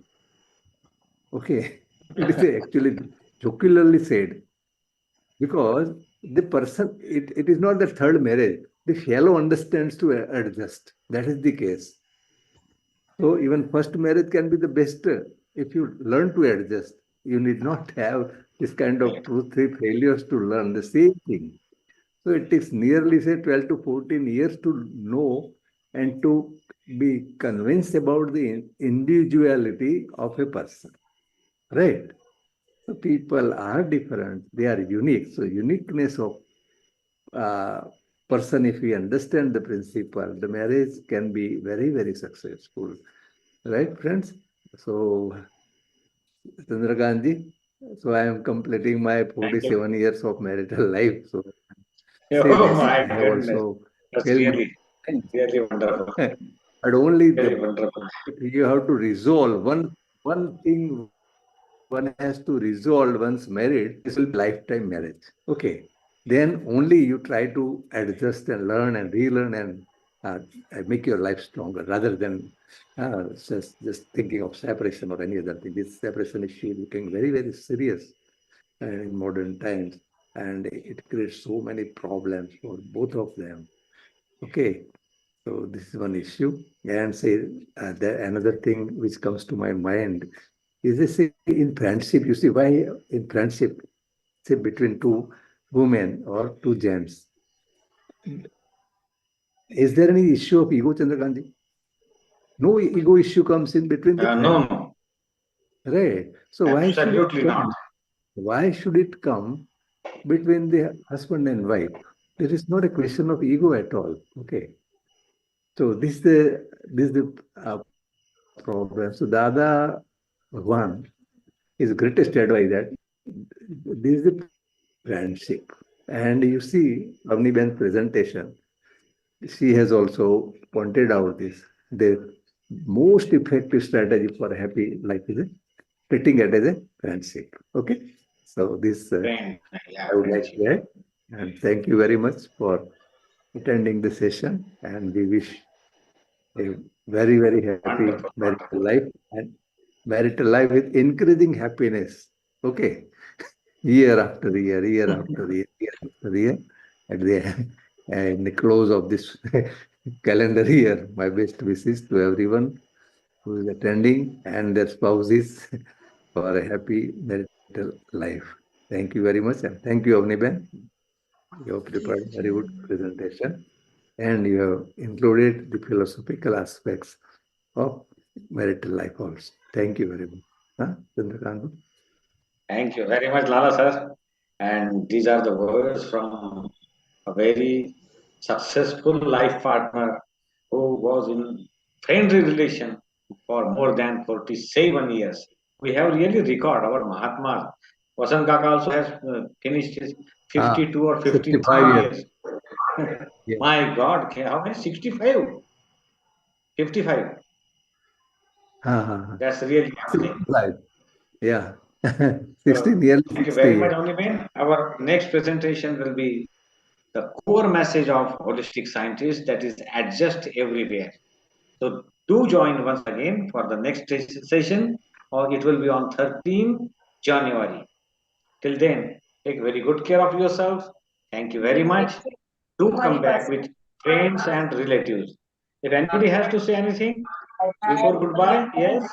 Okay, it is actually jocularly said because the person, it is not the third marriage. The fellow understands to adjust. That is the case. So even first marriage can be the best if you learn to adjust. You need not have this kind of two, three failures to learn the same thing. So it takes nearly say 12 to 14 years to know and to be convinced about the individuality of a person. Right? So people are different. They are unique. So uniqueness of uh, person, if we understand the principle, the marriage can be very, very successful. Right, friends? So, Chandra Gandhi, so I am completing my Thank you. 47 years of marital life. So, say Oh this, my I have goodness. also That's failed my really, times. really wonderful. But only Really the wonderful. you have to resolve one thing one has to resolve once married. This will be lifetime marriage. Okay. Then only you try to adjust and learn and relearn and make your life stronger rather than just thinking of separation or any other thing. This separation issue is looking very, very serious in modern times, and it creates so many problems for both of them. Okay, so this is one issue. And say another thing which comes to my mind is this in friendship. You see why in friendship, say between two women or two gents, is there any issue of ego, Chandrakant? No ego issue comes in between the No, friends, no, right? So why should it absolutely not. come? Why should it come between the husband and wife? There is not a question of ego at all. Okay. So this is the problem. So Dada one his greatest advice that this is the friendship. And you see Avni Ben's presentation, she has also pointed out this. The most effective strategy for a happy life is treating it as a friendship. Okay. So this Friend, yeah, I would like friendship. to add. And thank you very much for attending the session. And we wish a very, very happy Wonderful, marital wonderful. life and marital life with increasing happiness. Okay. Year after year, year after year, year after year. At the in the close of this calendar year, my best wishes to everyone who is attending and their spouses for a happy marital life. Thank you very much, and thank you, Avniben. You have Thank prepared very good you. presentation, and you have included the philosophical aspects of marital life also. Thank you very much. Huh? Chandrakant? Thank you very much, Lala sir. And these are the words from a very successful life partner who was in friendly relation for more than 47 years. We have really record our Mahatma. Vasan Kaka also has finished his Ah, 52 or 65 53 years. years. Yes. My God, how many? 65? 55. Ah, That's really amazing. 65. Yeah. So 60, nearly thank you 60 very much, years. Only Our next presentation will be the core message of holistic scientists, that is adjust everywhere. So do join once again for the next session, or it will be on 13th January. Till then, take very good care of yourself. Thank you very much. Do come back with friends and relatives. If anybody has to say anything before goodbye, yes.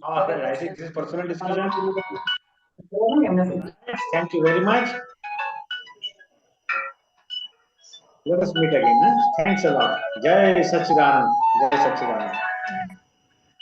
All right, I think this is personal discussion. Thank you very much. Let us meet again. Thanks a lot. Jai Sachidanand. Jai Sachidanand.